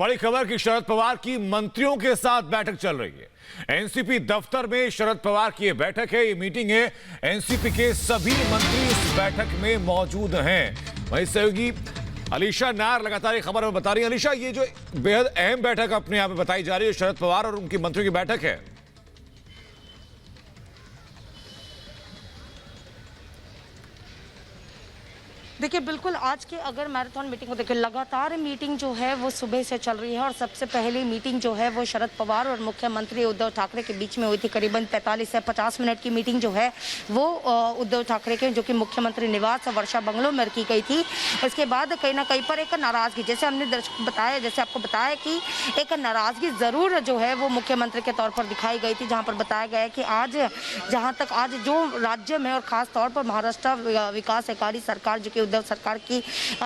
बड़ी खबर कि शरद पवार की मंत्रियों के साथ बैठक चल रही है। एनसीपी दफ्तर में शरद पवार की बेठक है, ये मीटिंग है। एनसीपी के सभी मंत्री इस बैठक में मौजूद हैं। वहीं सहयोगी अलीशा नायर लगातार ये खबर बता रही है। अलीशा, ये जो बेहद अहम बैठक अपने यहाँ पे बताई जा रही है, शरद पवार और उनकी मंत्रियों की बैठक है। देखिए, बिल्कुल आज के अगर मैराथन मीटिंग को देखिए, लगातार मीटिंग जो है वो सुबह से चल रही है और सबसे पहली मीटिंग जो है वो शरद पवार और मुख्यमंत्री उद्धव ठाकरे के बीच में हुई थी। करीबन 45 से 50 मिनट की मीटिंग जो है वो उद्धव ठाकरे के जो कि मुख्यमंत्री निवास वर्षा बंगलो में की गई थी। इसके बाद कहीं ना कहीं पर एक नाराजगी, जैसे हमने दर्शक बताया, जैसे आपको बताया कि एक नाराजगी जरूर जो है वो मुख्यमंत्री के तौर पर दिखाई गई थी, जहाँ पर बताया गया है कि आज जहाँ तक आज जो राज्य में और खास तौर पर महाराष्ट्र विकास सहकारी सरकार जो कि उद्धव सरकार की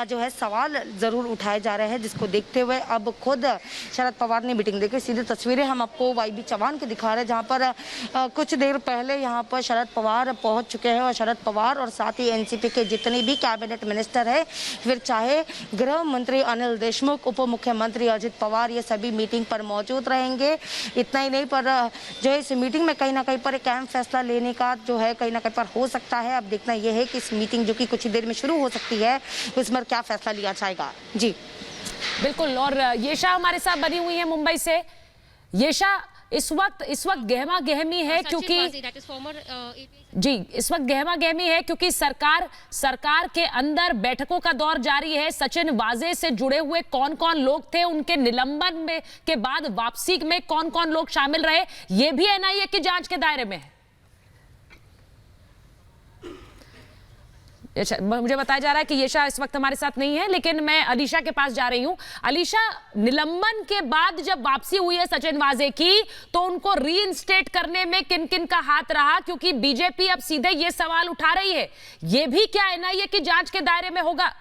जो है सवाल जरूर उठाए जा रहे हैं, जिसको देखते हुए अब खुद शरद पवार ने मीटिंग देखी। सीधी तस्वीरें हम आपको वाईबी चौहान के दिखा रहे हैं, जहां पर कुछ देर पहले यहां पर शरद पवार पहुंच चुके हैं और शरद पवार और साथ ही एनसीपी के जितने भी कैबिनेट मिनिस्टर है, फिर चाहे गृह मंत्री अनिल देशमुख, उप मुख्यमंत्री अजित पवार, ये सभी मीटिंग पर मौजूद रहेंगे। इतना ही नहीं, पर जो है इस मीटिंग में कहीं ना कहीं पर एक अहम फैसला लेने का जो है कहीं ना कहीं पर हो सकता है। अब देखना यह है कि इस मीटिंग जो कि कुछ ही देर में शुरू हो सकती है, इसमें क्या फैसला लिया जाएगा। जी बिल्कुल। और येशा हमारे साथ बनी हुई है मुंबई से। येशा, इस वक्त गहमा गहमी है क्योंकि इस वक्त गहमा गहमी है क्योंकि सरकार के अंदर बैठकों का दौर जारी है। सचिन वाजे से जुड़े हुए कौन कौन लोग थे, उनके निलंबन में के बाद वापसी में कौन कौन लोग शामिल रहे, ये भी एनआईए की जांच के दायरे में है। मुझे बताया जा रहा है कि येशा इस वक्त हमारे साथ नहीं है, लेकिन मैं अलीशा के पास जा रही हूं। अलीशा, निलंबन के बाद जब वापसी हुई है सचिन वाजे की, तो उनको रीइंस्टेट करने में किन किन का हाथ रहा? क्योंकि बीजेपी अब सीधे ये सवाल उठा रही है, ये भी क्या एनआईए की जांच के दायरे में होगा?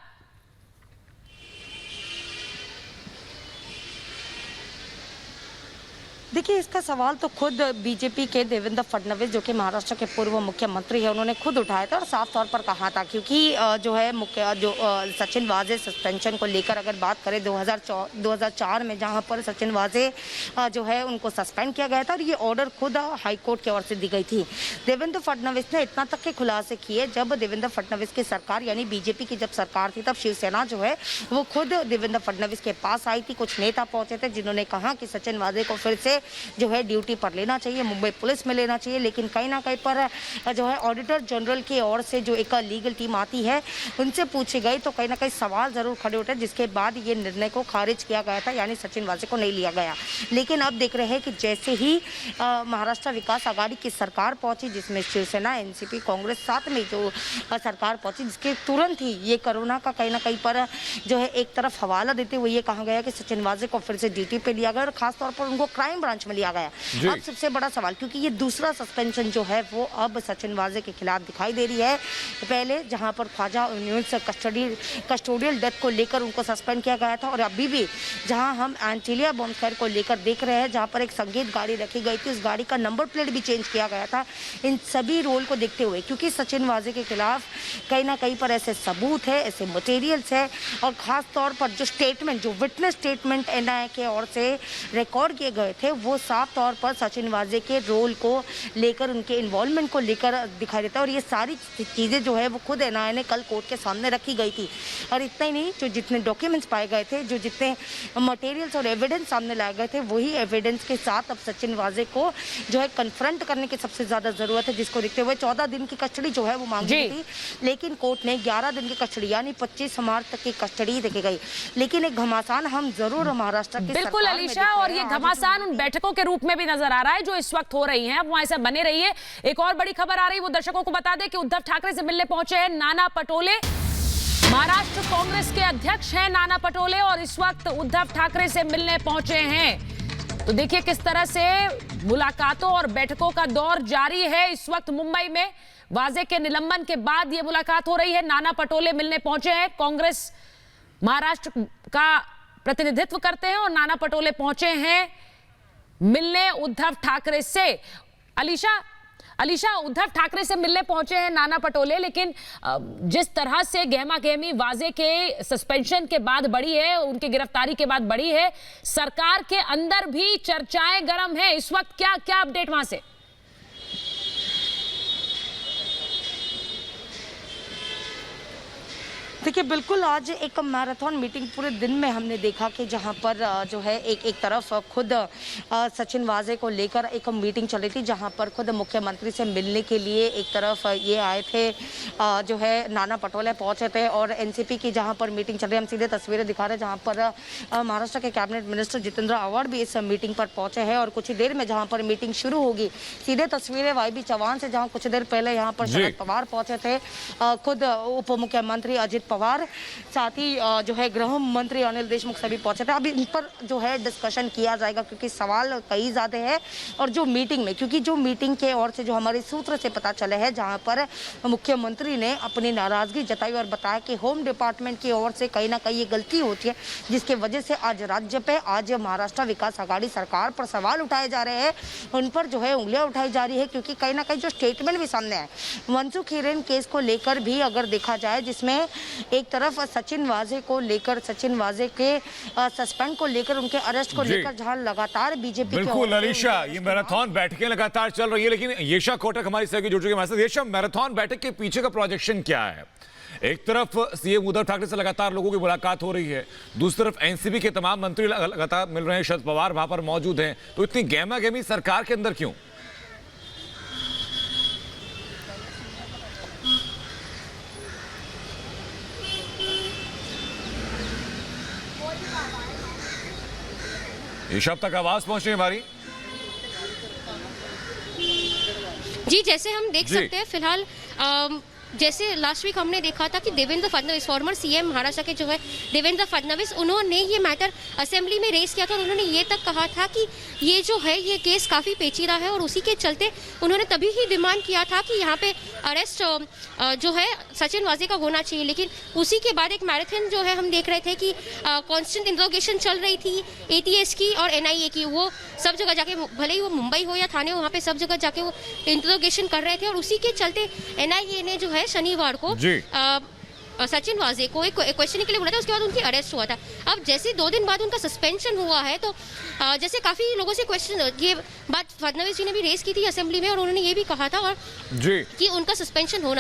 देखिए, इसका सवाल तो खुद बीजेपी के देवेंद्र फडणवीस जो कि महाराष्ट्र के पूर्व मुख्यमंत्री है, उन्होंने खुद उठाया था और साफ तौर पर कहा था। क्योंकि जो है सचिन वाजे सस्पेंशन को लेकर अगर बात करें 2004 में, जहां पर सचिन वाजे जो है उनको सस्पेंड किया गया था और ये ऑर्डर खुद हाईकोर्ट की ओर से दी गई थी। देवेंद्र फडणवीस ने इतना तक के खुलासे किए, जब देवेंद्र फडणवीस की सरकार यानी बीजेपी की जब सरकार थी, तब शिवसेना जो है वो खुद देवेंद्र फडणवीस के पास आई थी। कुछ नेता पहुंचे थे जिन्होंने कहा कि सचिन वाजे को फिर से जो है ड्यूटी पर लेना चाहिए, मुंबई पुलिस में लेना चाहिए। लेकिन कहीं ना कहीं पर जो है ऑडिटर जनरल की ओर से जो एक लीगल टीम आती है, उनसे पूछे गए तो कहीं ना कहीं सवाल जरूर खड़े उठे, जिसके बाद ये निर्णय को खारिज किया गया था, यानी सचिन वाजे को नहीं लिया गया। लेकिन अब देख रहे हैं कि जैसे ही महाराष्ट्र विकास आघाड़ी की सरकार पहुंची, जिसमें शिवसेना, एनसीपी, कांग्रेस साथ में जो सरकार पहुंची, जिसके तुरंत ही ये कोरोना का कहीं ना कहीं पर जो है एक तरफ हवाला देते हुए ये कहा गया कि सचिन वाजे को फिर से ड्यूटी पे लिया गया और खासतौर पर उनको क्राइम ब्रांच में लिया गया। अब सबसे बड़ा सवाल, क्योंकि ये दूसरा सस्पेंशन जो है वो अब सचिन वाजे के खिलाफ दिखाई दे रही है। पहले जहां पर ख्वाजा यूनिस कस्टोडियल डेथ को लेकर उनको सस्पेंड किया गया था, और अभी भी जहां हम एंटीलिया बॉम्बस्क्वायर को लेकर देख रहे हैं, जहां पर एक संगीत गाड़ी रखी गई थी, उस गाड़ी का नंबर प्लेट भी चेंज किया गया था। इन सभी रोल को देखते हुए, क्योंकि सचिन वाजे के खिलाफ कहीं ना कहीं पर ऐसे सबूत है, ऐसे मटेरियल्स है, और खास तौर पर जो स्टेटमेंट, जो विटनेस स्टेटमेंट एनआईए के ओर से रिकॉर्ड किए गए थे, वो साफ तौर पर सचिन वाजे के रोल को लेकर, उनके इन्वॉल्वमेंट को लेकर दिखाई देता है। और ये सारी चीज़ें जो है वो खुद एनआईए ने कल कोर्ट के सामने रखी गई थी। और इतना ही नहीं, जो जितने डॉक्यूमेंट्स पाए गए थे, जो जितने मटेरियल्स और एविडेंस सामने लाए गए थे, वही एविडेंस के साथ अब सचिन वाजे को जो है कन्फ्रंट करने की सबसे ज़्यादा ज़रूरत है, जिसको देखते हुए 14 दिन की कस्टडी जो है वो मांगी थी, लेकिन कोर्ट ने 11 दिन की कस्टडी यानी 25 मार्च तक की कस्टडी देखी गई। लेकिन एक घमासान हम जरूर महाराष्ट्र की बिल्कुल अलीशा, और ये घमासान उन बैठकों के रूप में भी नजर आ रहा है जो इस वक्त हो रही हैं। अब वहां से बने रहिए। एक और बड़ी खबर आ रही है, वो दर्शकों को बता दें कि उद्धव ठाकरे से मिलने पहुंचे हैं नाना पटोले। महाराष्ट्र कांग्रेस के अध्यक्ष हैं नाना पटोले, और इस वक्त उद्धव ठाकरे से मिलने पहुंचे हैं। तो देखिए किस तरह से मुलाकातों और बैठकों का दौर जारी है इस वक्त मुंबई में। वाजे के निलंबन के बाद ये मुलाकात हो रही है। नाना पटोले मिलने पहुंचे हैं, कांग्रेस महाराष्ट्र का प्रतिनिधित्व करते हैं, और नाना पटोले पहुंचे हैं मिलने उद्धव ठाकरे से। अलीशा, अलीशा, उद्धव ठाकरे से मिलने पहुंचे हैं नाना पटोले, लेकिन जिस तरह से गहमा गहमी वाजे के सस्पेंशन के बाद बढ़ी है, उनकी गिरफ्तारी के बाद बढ़ी है, सरकार के अंदर भी चर्चाएं गर्म है इस वक्त। क्या क्या अपडेट वहां से? देखिए, बिल्कुल आज एक मैराथन मीटिंग पूरे दिन में हमने देखा कि जहां पर जो है एक तरफ खुद सचिन वाजे को लेकर एक मीटिंग चली थी, जहां पर खुद मुख्यमंत्री से मिलने के लिए एक तरफ ये आए थे, जो है नाना पटोले पहुंचे थे, और एनसीपी की जहां पर मीटिंग चल रही है, हम सीधे तस्वीरें दिखा रहे हैं जहां पर महाराष्ट्र के कैबिनेट मिनिस्टर जितेंद्र आव्हाड भी इस मीटिंग पर पहुंचे हैं। और कुछ ही देर में जहाँ पर मीटिंग शुरू होगी, सीधे तस्वीरें वाईबी चौहान से, जहाँ कुछ देर पहले यहाँ पर शरद पवार पहुंचे थे, खुद उप मुख्यमंत्री अजित पवार, साथ ही जो है गृह मंत्री अनिल देशमुख सभी पहुंचे थे। अभी इन पर जो है डिस्कशन किया जाएगा, क्योंकि सवाल कई ज्यादा है। और जो मीटिंग में, क्योंकि जो मीटिंग के ओर से जो हमारे सूत्र से पता चले हैं, जहां पर मुख्यमंत्री ने अपनी नाराजगी जताई और बताया कि होम डिपार्टमेंट की ओर से कहीं ना कहीं ये गलती होती है, जिसकी वजह से आज राज्य पे, आज महाराष्ट्र विकास आघाड़ी सरकार पर सवाल उठाए जा रहे हैं, उन पर जो है उंगलियां उठाई जा रही है। क्योंकि कहीं ना कहीं जो स्टेटमेंट भी सामने है मनसुख हिरेन केस को लेकर भी अगर देखा जाए, जिसमें एक तरफ सचिन वाजे को लेकर, सचिन वाजे के सस्पेंड को लेकर, उनके अरेस्ट को लेकर जहां लगातार बीजेपी, बिल्कुल अलीशा, ये मैराथन बैठकें लगातार चल रही है, लेकिन येशा कोटक हमारी सहयोगी जुड़ चुके हैं। येशा, मैराथन बैठक के पीछे का प्रोजेक्शन क्या है? एक तरफ सीएम उद्धव ठाकरे से लगातार लोगों की मुलाकात हो रही है, दूसरी तरफ एनसीपी के तमाम मंत्री लगातार मिल रहे हैं, शरद पवार वहां पर मौजूद हैं, तो इतनी गहमा गहमी सरकार के अंदर क्यों? ये शब्द तक आवाज पहुंच रही है हमारी? जी, जैसे हम देख सकते हैं फिलहाल, जैसे लास्ट वीक हमने देखा था कि देवेंद्र फडणवीस, फॉर्मर सीएम महाराष्ट्र के जो है देवेंद्र फडणवीस, उन्होंने ये मैटर असेंबली में रेस किया था और उन्होंने ये तक कहा था कि ये जो है ये केस काफ़ी पेचीदा है, और उसी के चलते उन्होंने तभी ही डिमांड किया था कि यहाँ पे अरेस्ट जो है सचिन वाजे का होना चाहिए। लेकिन उसी के बाद एक मैराथन जो है हम देख रहे थे कि कॉन्स्टेंट इंट्रोगेशन चल रही थी एटीएस की और एनआईए की, वो सब जगह जाके, भले ही वो मुंबई हो या थाने हो, वहाँ पे सब जगह जाके वो इंट्रोगेशन कर रहे थे, और उसी के चलते एनआईए ने जो है शनिवार को सचिन वाजे को एक क्वेश्चनिंग के लिए बुलाया था, उसके बाद उनकी अरेस्ट हुआ था। अब जैसे 2 दिन बाद उनका सस्पेंशन हुआ है, तो जैसे काफी लोगों से क्वेश्चन, ये बात फडणवीस जी ने भी रेस की थी असेंबली में, और उन्होंने ये भी कहा था और कि उनका सस्पेंशन होना